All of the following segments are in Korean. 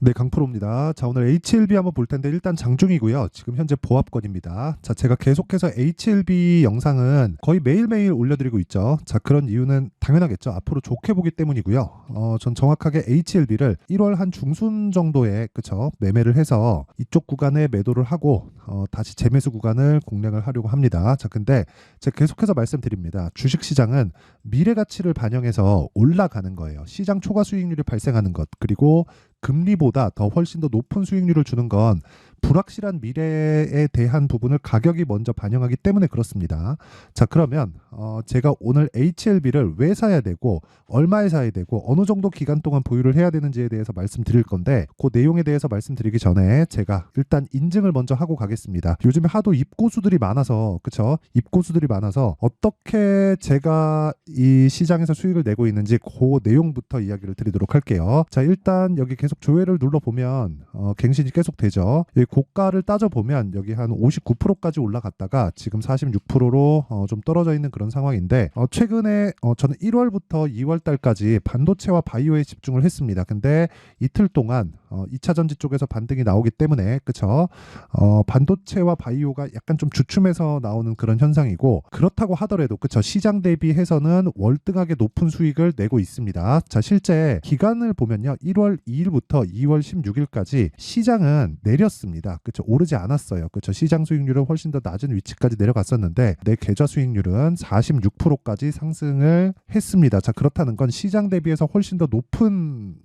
네, 강프로입니다. 자, 오늘 HLB 한번 볼 텐데 일단 장중이고요. 지금 현재 보합권입니다. 자, 제가 계속해서 HLB 영상은 거의 매일매일 올려드리고 있죠. 자, 그런 이유는 당연하겠죠. 앞으로 좋게 보기 때문이고요. 전 정확하게 HLB를 1월 한 중순 정도에 그쵸 매매를 해서 이쪽 구간에 매도를 하고 다시 재매수 구간을 공략을 하려고 합니다. 자, 근데 제가 계속해서 말씀드립니다. 주식시장은 미래 가치를 반영해서 올라가는 거예요. 시장 초과 수익률이 발생하는 것, 그리고 금리보다 더 훨씬 더 높은 수익률을 주는 건 불확실한 미래에 대한 부분을 가격이 먼저 반영하기 때문에 그렇습니다. 자, 그러면 제가 오늘 HLB를 왜 사야 되고 얼마에 사야 되고 어느 정도 기간 동안 보유를 해야 되는지에 대해서 말씀드릴 건데, 그 내용에 대해서 말씀드리기 전에 제가 일단 인증을 먼저 하고 가겠습니다. 요즘에 하도 입고수들이 많아서, 그쵸? 입고수들이 많아서 어떻게 제가 이 시장에서 수익을 내고 있는지 그 내용부터 이야기를 드리도록 할게요. 자, 일단 여기 계속 조회를 눌러보면 갱신이 계속 되죠. 이 고가를 따져보면 여기 한 59%까지 올라갔다가 지금 46%로 좀 떨어져 있는 그런 상황인데, 최근에 저는 1월부터 2월 달까지 반도체와 바이오에 집중을 했습니다. 근데 이틀 동안 2차 전지 쪽에서 반등이 나오기 때문에, 그쵸? 반도체와 바이오가 약간 좀 주춤해서 나오는 그런 현상이고, 그렇다고 하더라도 그쵸, 시장 대비해서는 월등하게 높은 수익을 내고 있습니다. 자, 실제 기간을 보면요, 1월 2일부터 2월 16일까지 시장은 내렸습니다. 그쵸, 오르지 않았어요. 그쵸, 시장 수익률은 훨씬 더 낮은 위치까지 내려갔었는데 내 계좌 수익률은 46%까지 상승을 했습니다. 자, 그렇다는 건 시장 대비해서 훨씬 더 높은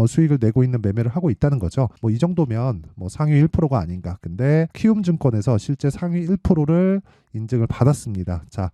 수익을 내고 있는 매매를 하고 있다는 거죠. 뭐 이 정도면 뭐 상위 1%가 아닌가. 근데 키움증권에서 실제 상위 1%를 인증을 받았습니다. 자,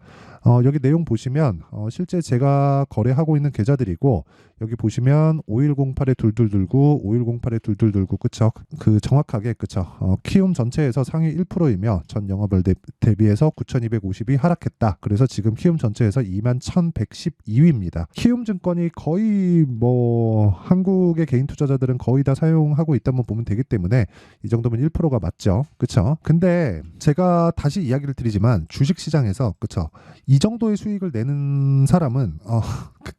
여기 내용 보시면 실제 제가 거래하고 있는 계좌들이고, 여기 보시면 5108에 둘둘둘구, 5108에 둘둘둘구, 그쵸? 그 정확하게 그쵸? 키움 전체에서 상위 1%이며 전 영업을 대비해서 9,250이 하락했다. 그래서 지금 키움 전체에서 21,112위입니다. 키움증권이 거의 뭐 한국의 개인 투자자들은 거의 다 사용하고 있다면 보면 되기 때문에 이 정도면 1%가 맞죠, 그쵸? 근데 제가 다시 이야기를 드리지만 주식시장에서 그쵸, 이 정도의 수익을 내는 사람은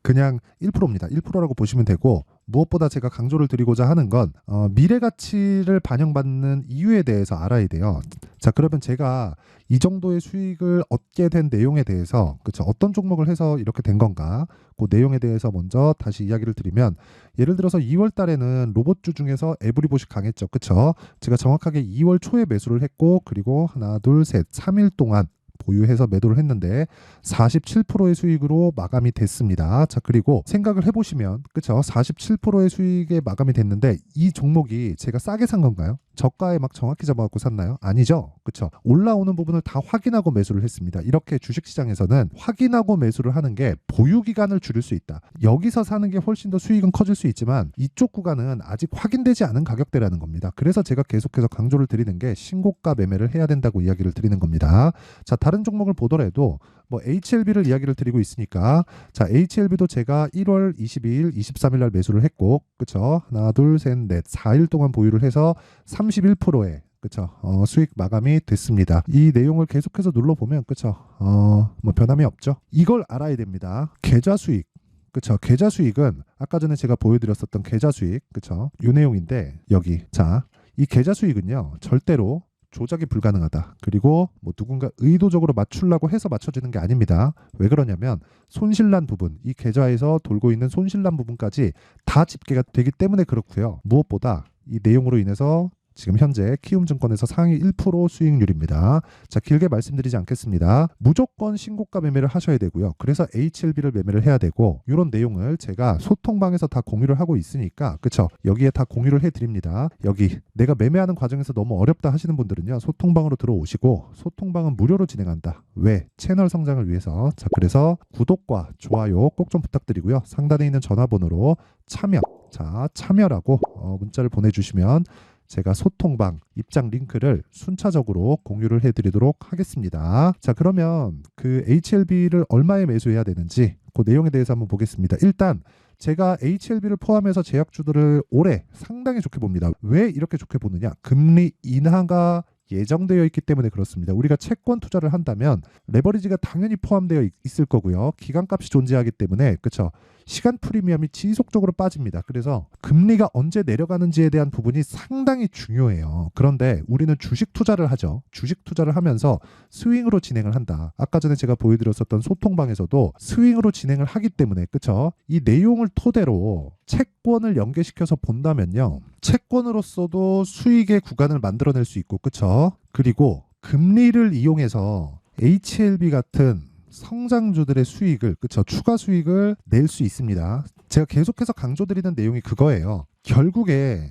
그냥 1%입니다. 1%라고 보시면 되고, 무엇보다 제가 강조를 드리고자 하는 건 미래 가치를 반영받는 이유에 대해서 알아야 돼요. 자, 그러면 제가 이 정도의 수익을 얻게 된 내용에 대해서 그쵸, 어떤 종목을 해서 이렇게 된 건가, 그 내용에 대해서 먼저 다시 이야기를 드리면, 예를 들어서 2월 달에는 로봇주 중에서 에브리봇이 강했죠. 그쵸? 제가 정확하게 2월 초에 매수를 했고, 그리고 하나 둘 셋 3일 동안 보유해서 매도를 했는데 47%의 수익으로 마감이 됐습니다. 자, 그리고 생각을 해보시면 그쵸, 47%의 수익에 마감이 됐는데 이 종목이 제가 싸게 산 건가요? 저가에 막 정확히 잡아갖고 샀나요? 아니죠. 그쵸? 올라오는 부분을 다 확인하고 매수를 했습니다. 이렇게 주식시장에서는 확인하고 매수를 하는 게 보유기간을 줄일 수 있다. 여기서 사는 게 훨씬 더 수익은 커질 수 있지만 이쪽 구간은 아직 확인되지 않은 가격대라는 겁니다. 그래서 제가 계속해서 강조를 드리는 게 신고가 매매를 해야 된다고 이야기를 드리는 겁니다. 자, 다른 종목을 보더라도 뭐 HLB를 이야기를 드리고 있으니까, 자, HLB도 제가 1월 22일, 23일 날 매수를 했고, 그쵸? 하나, 둘, 셋, 넷, 4일 동안 보유를 해서 31%의 그쵸? 수익 마감이 됐습니다. 이 내용을 계속해서 눌러보면 그쵸? 뭐 변함이 없죠. 이걸 알아야 됩니다. 계좌 수익. 그쵸? 계좌 수익은 아까 전에 제가 보여드렸었던 계좌 수익, 그쵸? 이 내용인데 여기 자, 이 계좌 수익은요 절대로 조작이 불가능하다. 그리고 뭐 누군가 의도적으로 맞추려고 해서 맞춰지는 게 아닙니다. 왜 그러냐면 손실난 부분, 이 계좌에서 돌고 있는 손실난 부분까지 다 집계가 되기 때문에 그렇고요. 무엇보다 이 내용으로 인해서 지금 현재 키움증권에서 상위 1% 수익률입니다. 자, 길게 말씀드리지 않겠습니다. 무조건 신고가 매매를 하셔야 되고요. 그래서 HLB를 매매를 해야 되고, 이런 내용을 제가 소통방에서 다 공유를 하고 있으니까 그쵸? 여기에 다 공유를 해드립니다. 여기 내가 매매하는 과정에서 너무 어렵다 하시는 분들은요, 소통방으로 들어오시고, 소통방은 무료로 진행한다. 왜? 채널 성장을 위해서. 자, 그래서 구독과 좋아요 꼭 좀 부탁드리고요. 상단에 있는 전화번호로 참여, 자, 참여라고 문자를 보내주시면 제가 소통방 입장 링크를 순차적으로 공유를 해드리도록 하겠습니다. 자, 그러면 그 HLB를 얼마에 매수해야 되는지 그 내용에 대해서 한번 보겠습니다. 일단 제가 HLB를 포함해서 제약주들을 올해 상당히 좋게 봅니다. 왜 이렇게 좋게 보느냐? 금리 인하가 예정되어 있기 때문에 그렇습니다. 우리가 채권 투자를 한다면 레버리지가 당연히 포함되어 있을 거고요. 기간값이 존재하기 때문에 그쵸? 시간 프리미엄이 지속적으로 빠집니다. 그래서 금리가 언제 내려가는지에 대한 부분이 상당히 중요해요. 그런데 우리는 주식 투자를 하죠. 주식 투자를 하면서 스윙으로 진행을 한다. 아까 전에 제가 보여드렸었던 소통방에서도 스윙으로 진행을 하기 때문에, 그쵸? 이 내용을 토대로 채권을 연계시켜서 본다면요, 채권으로서도 수익의 구간을 만들어낼 수 있고, 그쵸? 그리고 금리를 이용해서 HLB 같은 성장주들의 수익을, 그쵸, 추가 수익을 낼 수 있습니다. 제가 계속해서 강조드리는 내용이 그거예요. 결국에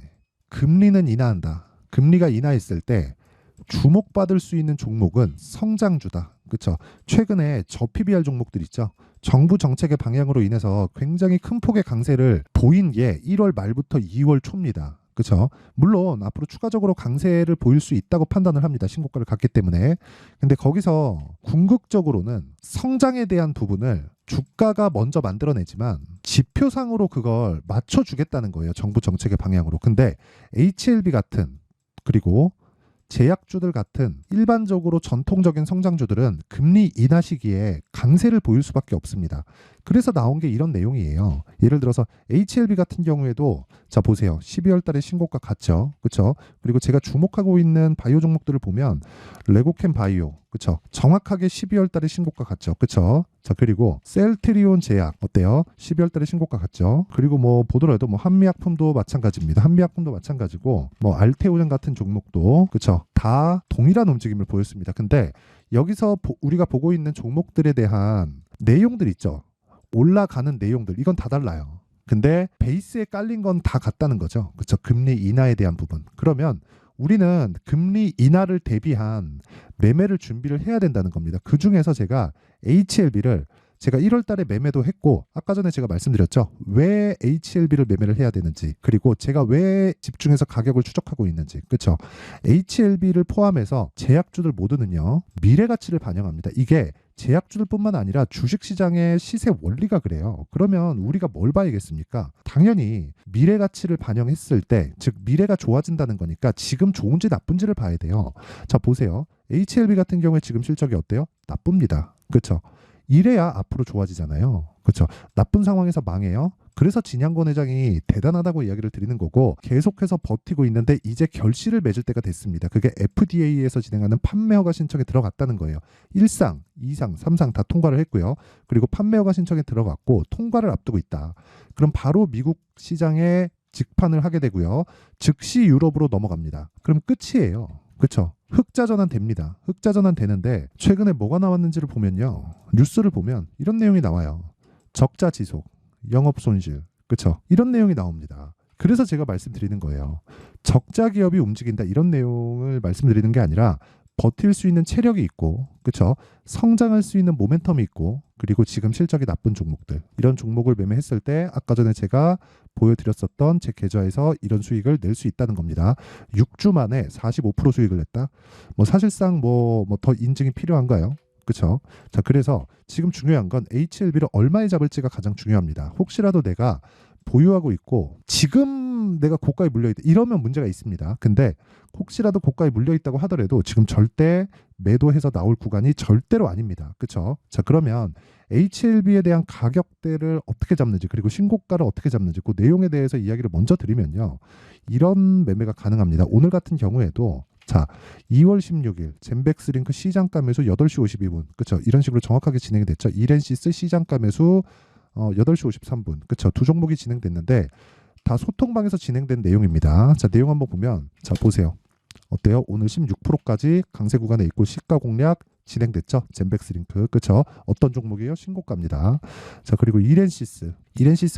금리는 인하한다. 금리가 인하했을 때 주목받을 수 있는 종목은 성장주다. 그쵸? 최근에 저PBR 종목들 있죠. 정부 정책의 방향으로 인해서 굉장히 큰 폭의 강세를 보인 게 1월 말부터 2월 초입니다. 그렇죠? 물론 앞으로 추가적으로 강세를 보일 수 있다고 판단을 합니다. 신고가를 갔기 때문에. 근데 거기서 궁극적으로는 성장에 대한 부분을 주가가 먼저 만들어내지만 지표상으로 그걸 맞춰주겠다는 거예요. 정부 정책의 방향으로. 근데 HLB 같은, 그리고 제약주들 같은 일반적으로 전통적인 성장주들은 금리 인하 시기에 강세를 보일 수밖에 없습니다. 그래서 나온 게 이런 내용이에요. 예를 들어서 HLB 같은 경우에도, 자 보세요. 12월 달에 신고가 갔죠. 그렇죠? 그리고 제가 주목하고 있는 바이오 종목들을 보면 레고캠 바이오, 그렇죠? 정확하게 12월 달에 신고가 갔죠. 그렇죠? 자, 그리고 셀트리온 제약 어때요? 12월 달에 신고가 갔죠. 그리고 뭐 보더라도 뭐 한미약품도 마찬가지입니다. 한미약품도 마찬가지고 뭐 알테오젠 같은 종목도, 그렇죠? 다 동일한 움직임을 보였습니다. 근데 여기서 우리가 보고 있는 종목들에 대한 내용들 있죠. 올라가는 내용들, 이건 다 달라요. 근데 베이스에 깔린 건 다 같다는 거죠. 그렇죠? 금리 인하에 대한 부분. 그러면 우리는 금리 인하를 대비한 매매를 준비를 해야 된다는 겁니다. 그 중에서 제가 HLB를 제가 1월 달에 매매도 했고, 아까 전에 제가 말씀드렸죠. 왜 HLB를 매매를 해야 되는지, 그리고 제가 왜 집중해서 가격을 추적하고 있는지. 그렇죠? HLB를 포함해서 제약주들 모두는요, 미래 가치를 반영합니다. 이게 제약주들뿐만 아니라 주식시장의 시세 원리가 그래요. 그러면 우리가 뭘 봐야겠습니까? 당연히 미래 가치를 반영했을 때, 즉 미래가 좋아진다는 거니까 지금 좋은지 나쁜지를 봐야 돼요. 자 보세요. HLB 같은 경우에 지금 실적이 어때요? 나쁩니다. 그렇죠? 이래야 앞으로 좋아지잖아요. 그렇죠? 나쁜 상황에서 망해요. 그래서 진양권 회장이 대단하다고 이야기를 드리는 거고, 계속해서 버티고 있는데 이제 결실을 맺을 때가 됐습니다. 그게 FDA에서 진행하는 판매 허가 신청에 들어갔다는 거예요. 1상, 2상, 3상 다 통과를 했고요. 그리고 판매 허가 신청에 들어갔고 통과를 앞두고 있다. 그럼 바로 미국 시장에 직판을 하게 되고요. 즉시 유럽으로 넘어갑니다. 그럼 끝이에요. 그렇죠? 흑자 전환 됩니다. 흑자 전환 되는데 최근에 뭐가 나왔는지를 보면요. 뉴스를 보면 이런 내용이 나와요. 적자 지속, 영업 손실, 그렇죠? 이런 내용이 나옵니다. 그래서 제가 말씀드리는 거예요. 적자 기업이 움직인다, 이런 내용을 말씀드리는 게 아니라 버틸 수 있는 체력이 있고, 그렇죠? 성장할 수 있는 모멘텀이 있고, 그리고 지금 실적이 나쁜 종목들, 이런 종목을 매매했을 때 아까 전에 제가 보여드렸었던 제 계좌에서 이런 수익을 낼 수 있다는 겁니다. 6주 만에 45% 수익을 냈다. 뭐 사실상 뭐 더 인증이 필요한가요? 그렇죠? 자, 그래서 지금 중요한 건 HLB를 얼마에 잡을지가 가장 중요합니다. 혹시라도 내가 보유하고 있고 지금 내가 고가에 물려있다, 이러면 문제가 있습니다. 근데 혹시라도 고가에 물려있다고 하더라도 지금 절대 매도해서 나올 구간이 절대로 아닙니다. 그렇죠? 자, 그러면 HLB에 대한 가격대를 어떻게 잡는지, 그리고 신고가를 어떻게 잡는지, 그 내용에 대해서 이야기를 먼저 드리면요, 이런 매매가 가능합니다. 오늘 같은 경우에도, 자, 2월 16일 젠백스 링크 시장가 매수 8시 52분, 그렇죠? 이런 식으로 정확하게 진행이 됐죠. 이렌시스 시장가 매수 8시 53분, 그렇죠? 두 종목이 진행됐는데 다 소통방에서 진행된 내용입니다. 자, 내용 한번 보면, 자 보세요. 어때요? 오늘 16%까지 강세 구간에 있고 시가 공략 진행됐죠. 젠백스 링크, 그렇죠? 어떤 종목이에요? 신고가입니다. 자, 그리고 이렌시스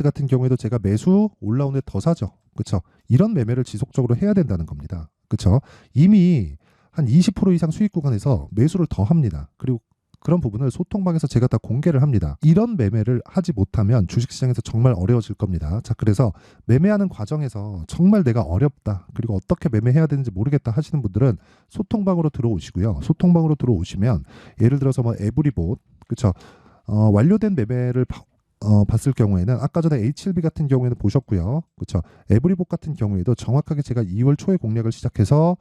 같은 경우에도 제가 매수 올라오는데 더 사죠. 그렇죠? 이런 매매를 지속적으로 해야 된다는 겁니다. 그렇죠? 이미 한 20% 이상 수익 구간에서 매수를 더 합니다. 그리고 그런 부분을 소통방에서 제가 다 공개를 합니다. 이런 매매를 하지 못하면 주식시장에서 정말 어려워질 겁니다. 자, 그래서 매매하는 과정에서 정말 내가 어렵다, 그리고 어떻게 매매해야 되는지 모르겠다 하시는 분들은 소통방으로 들어오시고요. 소통방으로 들어오시면 예를 들어서 뭐 에브리봇, 그렇죠? 완료된 매매를 봤을 경우에는 아까 전에 HLB 같은 경우에는 보셨고요. 그렇죠? 에브리봇 같은 경우에도 정확하게 제가 2월 초에 공략을 시작해서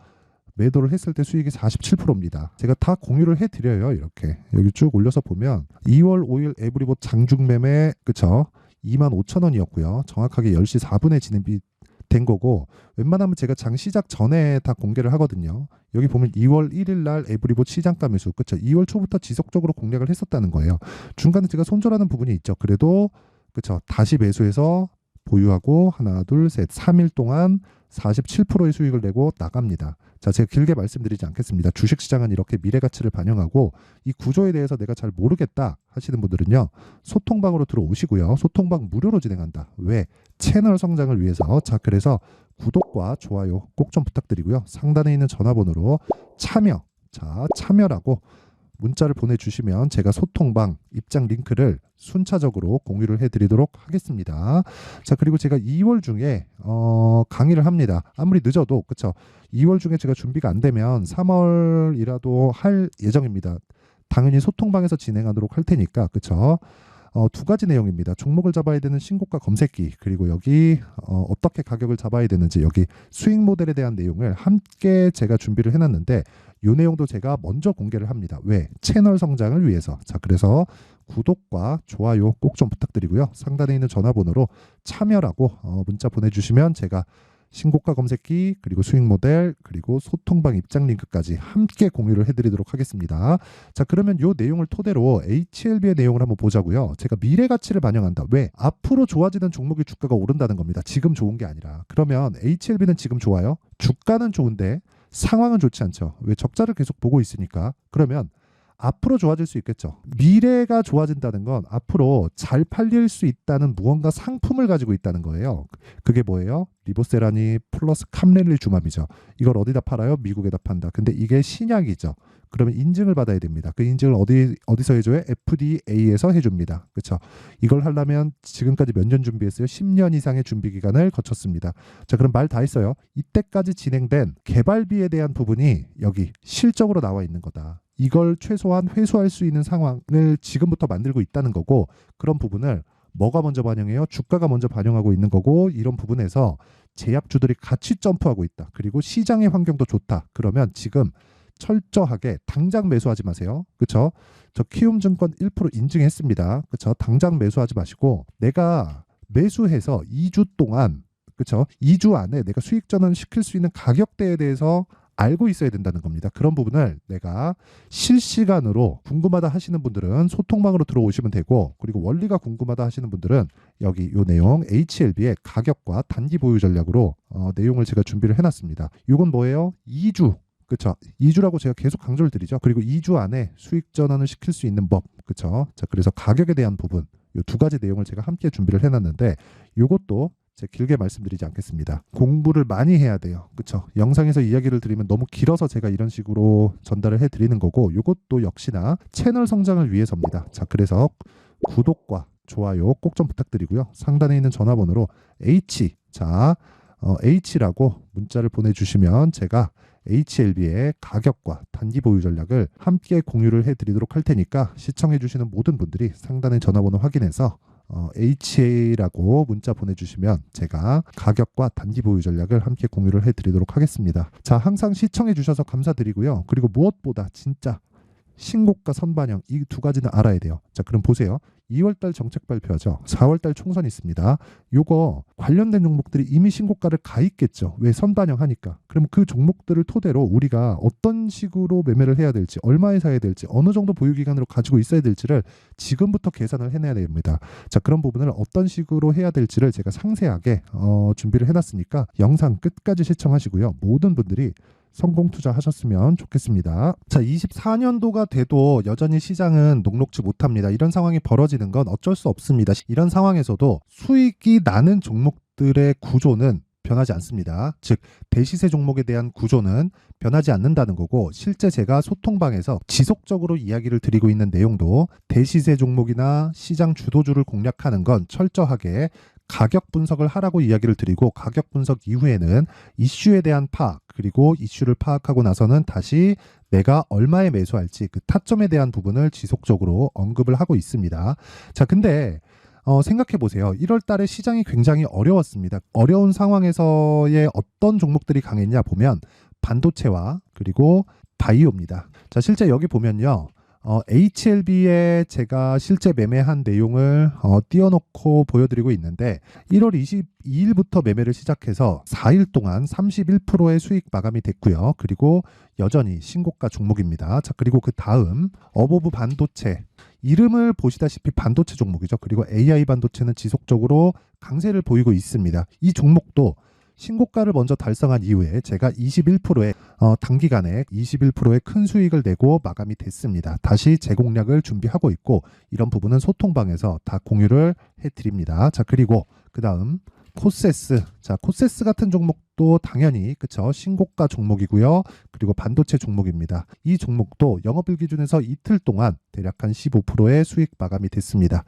매도를 했을 때 수익이 47%입니다. 제가 다 공유를 해드려요. 이렇게 여기 쭉 올려서 보면 2월 5일 에브리봇 장중 매매, 그쵸? 25,000원이었고요. 정확하게 10시 4분에 진행이 된 거고, 웬만하면 제가 장 시작 전에 다 공개를 하거든요. 여기 보면 2월 1일 날 에브리봇 시장가 매수, 그쵸? 2월 초부터 지속적으로 공략을 했었다는 거예요. 중간에 제가 손절하는 부분이 있죠. 그래도 그쵸? 다시 매수해서 보유하고 하나, 둘, 셋, 3일 동안 47%의 수익을 내고 나갑니다. 자, 제가 길게 말씀드리지 않겠습니다. 주식시장은 이렇게 미래가치를 반영하고 이 구조에 대해서 내가 잘 모르겠다 하시는 분들은요. 소통방으로 들어오시고요. 소통방 무료로 진행한다. 왜? 채널 성장을 위해서. 자, 그래서 구독과 좋아요 꼭 좀 부탁드리고요. 상단에 있는 전화번호로 참여라고 문자를 보내주시면 제가 소통방 입장 링크를 순차적으로 공유를 해드리도록 하겠습니다. 자, 그리고 제가 2월 중에 강의를 합니다. 아무리 늦어도 그쵸? 2월 중에 제가 준비가 안 되면 3월이라도 할 예정입니다. 당연히 소통방에서 진행하도록 할 테니까 그쵸? 두 가지 내용입니다. 종목을 잡아야 되는 신고가 검색기, 그리고 여기 어떻게 가격을 잡아야 되는지, 여기 수익 모델에 대한 내용을 함께 제가 준비를 해놨는데 이 내용도 제가 먼저 공개를 합니다. 왜? 채널 성장을 위해서. 자, 그래서 구독과 좋아요 꼭 좀 부탁드리고요. 상단에 있는 전화번호로 참여라고 문자 보내주시면 제가 신고가 검색기, 그리고 수익 모델, 그리고 소통방 입장 링크까지 함께 공유를 해드리도록 하겠습니다. 자, 그러면 이 내용을 토대로 HLB의 내용을 한번 보자고요. 제가 미래 가치를 반영한다. 왜? 앞으로 좋아지는 종목의 주가가 오른다는 겁니다. 지금 좋은 게 아니라. 그러면 HLB는 지금 좋아요? 주가는 좋은데 상황은 좋지 않죠. 왜? 적자를 계속 보고 있으니까. 그러면 앞으로 좋아질 수 있겠죠. 미래가 좋아진다는 건 앞으로 잘 팔릴 수 있다는 무언가 상품을 가지고 있다는 거예요. 그게 뭐예요? 리보세라니 플러스 캄렐리주맘이죠. 이걸 어디다 팔아요? 미국에다 판다. 근데 이게 신약이죠. 그러면 인증을 받아야 됩니다. 그 인증을 어디서 해줘요? FDA에서 해줍니다. 그렇죠? 이걸 하려면 지금까지 몇 년 준비했어요? 10년 이상의 준비 기간을 거쳤습니다. 자, 그럼 말 다 했어요. 이때까지 진행된 개발비에 대한 부분이 여기 실적으로 나와 있는 거다. 이걸 최소한 회수할 수 있는 상황을 지금부터 만들고 있다는 거고, 그런 부분을 뭐가 먼저 반영해요? 주가가 먼저 반영하고 있는 거고, 이런 부분에서 제약주들이 같이 점프하고 있다. 그리고 시장의 환경도 좋다. 그러면 지금 철저하게 당장 매수하지 마세요. 그쵸? 저 키움증권 1% 인증했습니다. 그쵸? 당장 매수하지 마시고 내가 매수해서 2주 동안, 그쵸? 2주 안에 내가 수익 전환을 시킬 수 있는 가격대에 대해서 알고 있어야 된다는 겁니다. 그런 부분을 내가 실시간으로 궁금하다 하시는 분들은 소통방으로 들어오시면 되고, 그리고 원리가 궁금하다 하시는 분들은 여기 이 내용 HLB의 가격과 단기 보유 전략으로 내용을 제가 준비를 해놨습니다. 이건 뭐예요? 2주. 그쵸? 2주라고 제가 계속 강조를 드리죠. 그리고 2주 안에 수익 전환을 시킬 수 있는 법. 그쵸? 자, 그래서 가격에 대한 부분, 이 두 가지 내용을 제가 함께 준비를 해놨는데, 이것도 제가 길게 말씀드리지 않겠습니다. 공부를 많이 해야 돼요. 그쵸? 영상에서 이야기를 드리면 너무 길어서 제가 이런 식으로 전달을 해드리는 거고, 이것도 역시나 채널 성장을 위해서입니다. 자, 그래서 구독과 좋아요 꼭 좀 부탁드리고요. 상단에 있는 전화번호로 H라고 문자를 보내주시면 제가 HLB의 가격과 단기 보유 전략을 함께 공유를 해드리도록 할 테니까 시청해주시는 모든 분들이 상단의 전화번호 확인해서 HA라고 문자 보내주시면 제가 가격과 단기 보유 전략을 함께 공유를 해드리도록 하겠습니다. 자, 항상 시청해주셔서 감사드리고요. 그리고 무엇보다 진짜 신고가 선반영, 이 두 가지는 알아야 돼요. 자, 그럼 보세요. 2월달 정책 발표하죠. 4월달 총선 있습니다. 요거 관련된 종목들이 이미 신고가를 가 있겠죠. 왜? 선반영하니까. 그럼 그 종목들을 토대로 우리가 어떤 식으로 매매를 해야 될지, 얼마에 사야 될지, 어느 정도 보유 기간으로 가지고 있어야 될지를 지금부터 계산을 해내야 됩니다. 자, 그런 부분을 어떤 식으로 해야 될지를 제가 상세하게 준비를 해놨으니까 영상 끝까지 시청하시고요. 모든 분들이 성공 투자하셨으면 좋겠습니다. 자, 24년도가 돼도 여전히 시장은 녹록지 못합니다. 이런 상황이 벌어지는 건 어쩔 수 없습니다. 이런 상황에서도 수익이 나는 종목들의 구조는 변하지 않습니다. 즉, 대시세 종목에 대한 구조는 변하지 않는다는 거고, 실제 제가 소통방에서 지속적으로 이야기를 드리고 있는 내용도 대시세 종목이나 시장 주도주를 공략하는 건 철저하게 가격 분석을 하라고 이야기를 드리고, 가격 분석 이후에는 이슈에 대한 파악, 그리고 이슈를 파악하고 나서는 다시 내가 얼마에 매수할지 그 타점에 대한 부분을 지속적으로 언급을 하고 있습니다. 자, 근데 생각해 보세요. 1월 달에 시장이 굉장히 어려웠습니다. 어려운 상황에서의 어떤 종목들이 강했냐 보면 반도체와 그리고 바이오입니다. 자, 실제 여기 보면요. HLB에 제가 실제 매매한 내용을 띄워놓고 보여드리고 있는데 1월 22일부터 매매를 시작해서 4일 동안 31%의 수익 마감이 됐고요. 그리고 여전히 신고가 종목입니다. 자, 그리고 그 다음 어보브 반도체, 이름을 보시다시피 반도체 종목이죠. 그리고 AI 반도체는 지속적으로 강세를 보이고 있습니다. 이 종목도 신고가를 먼저 달성한 이후에 제가 21%의 단기간에 21%의 큰 수익을 내고 마감이 됐습니다. 다시 재공략을 준비하고 있고 이런 부분은 소통방에서 다 공유를 해드립니다. 자, 그리고 그 다음 코세스. 자, 코세스 같은 종목도 당연히 그쵸, 신고가 종목이고요. 그리고 반도체 종목입니다. 이 종목도 영업일 기준에서 이틀 동안 대략 한 15%의 수익 마감이 됐습니다.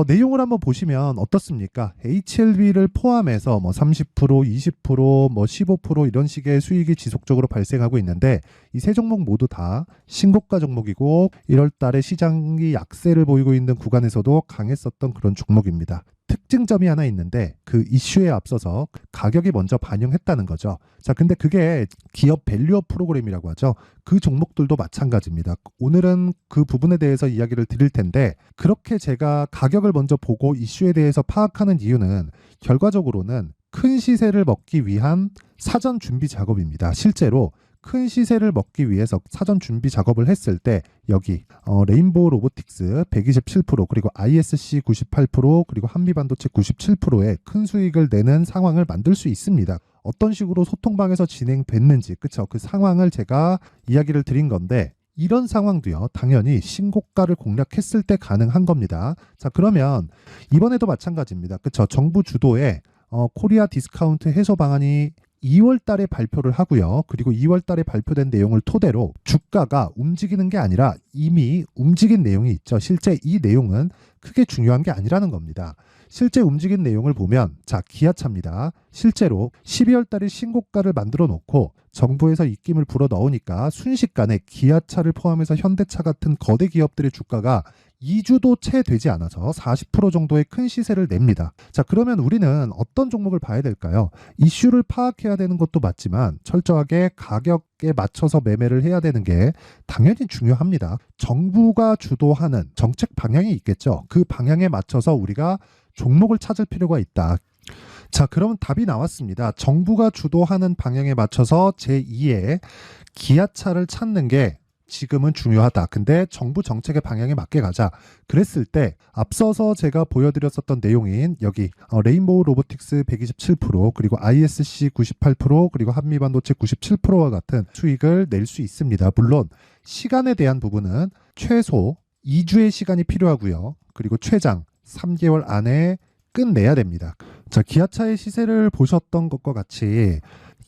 내용을 한번 보시면 어떻습니까? HLB를 포함해서 뭐 30%, 20%, 뭐 15% 이런 식의 수익이 지속적으로 발생하고 있는데 이 세 종목 모두 다 신고가 종목이고 1월 달에 시장이 약세를 보이고 있는 구간에서도 강했었던 그런 종목입니다. 특징점이 하나 있는데 그 이슈에 앞서서 가격이 먼저 반영했다는 거죠. 자, 근데 그게 기업 밸류업 프로그램이라고 하죠. 그 종목들도 마찬가지입니다. 오늘은 그 부분에 대해서 이야기를 드릴 텐데 그렇게 제가 가격을 먼저 보고 이슈에 대해서 파악하는 이유는 결과적으로는 큰 시세를 먹기 위한 사전 준비 작업입니다. 실제로 큰 시세를 먹기 위해서 사전 준비 작업을 했을 때 여기 레인보우 로보틱스 127% 그리고 ISC 98% 그리고 한미반도체 97%의 큰 수익을 내는 상황을 만들 수 있습니다. 어떤 식으로 소통방에서 진행됐는지 그쵸, 그 상황을 제가 이야기를 드린 건데 이런 상황도요 당연히 신고가를 공략했을 때 가능한 겁니다. 자, 그러면 이번에도 마찬가지입니다. 그쵸, 정부 주도의 코리아 디스카운트 해소 방안이 2월 달에 발표를 하고요. 그리고 2월 달에 발표된 내용을 토대로 주가가 움직이는 게 아니라 이미 움직인 내용이 있죠. 실제 이 내용은 크게 중요한 게 아니라는 겁니다. 실제 움직인 내용을 보면 자, 기아차입니다. 실제로 12월 달에 신고가를 만들어 놓고 정부에서 입김을 불어 넣으니까 순식간에 기아차를 포함해서 현대차 같은 거대 기업들의 주가가 2주도 채 되지 않아서 40% 정도의 큰 시세를 냅니다. 자, 그러면 우리는 어떤 종목을 봐야 될까요? 이슈를 파악해야 되는 것도 맞지만 철저하게 가격에 맞춰서 매매를 해야 되는 게 당연히 중요합니다. 정부가 주도하는 정책 방향이 있겠죠. 그 방향에 맞춰서 우리가 종목을 찾을 필요가 있다. 자, 그러면 답이 나왔습니다. 정부가 주도하는 방향에 맞춰서 제2의 기아차를 찾는 게 지금은 중요하다. 근데 정부 정책의 방향에 맞게 가자. 그랬을 때 앞서서 제가 보여드렸었던 내용인 여기 레인보우 로보틱스 127% 그리고 ISC 98% 그리고 한미반도체 97%와 같은 수익을 낼 수 있습니다. 물론 시간에 대한 부분은 최소 2주의 시간이 필요하고요. 그리고 최장 3개월 안에 끝내야 됩니다. 자, 기아차의 시세를 보셨던 것과 같이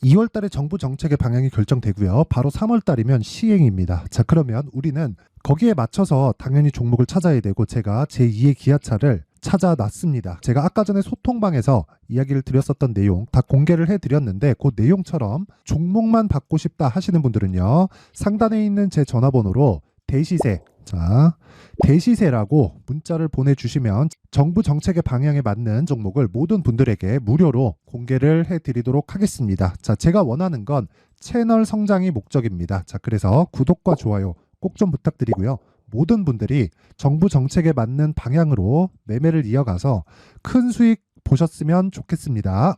2월 달에 정부 정책의 방향이 결정되고요. 바로 3월 달이면 시행입니다. 자, 그러면 우리는 거기에 맞춰서 당연히 종목을 찾아야 되고 제가 제2의 기아차를 찾아놨습니다. 제가 아까 전에 소통방에서 이야기를 드렸었던 내용 다 공개를 해드렸는데 그 내용처럼 종목만 받고 싶다 하시는 분들은요. 상단에 있는 제 전화번호로 대시세, 자, 대시세라고 문자를 보내주시면 정부 정책의 방향에 맞는 종목을 모든 분들에게 무료로 공개를 해드리도록 하겠습니다. 자, 제가 원하는 건 채널 성장이 목적입니다. 자, 그래서 구독과 좋아요 꼭 좀 부탁드리고요. 모든 분들이 정부 정책에 맞는 방향으로 매매를 이어가서 큰 수익 보셨으면 좋겠습니다.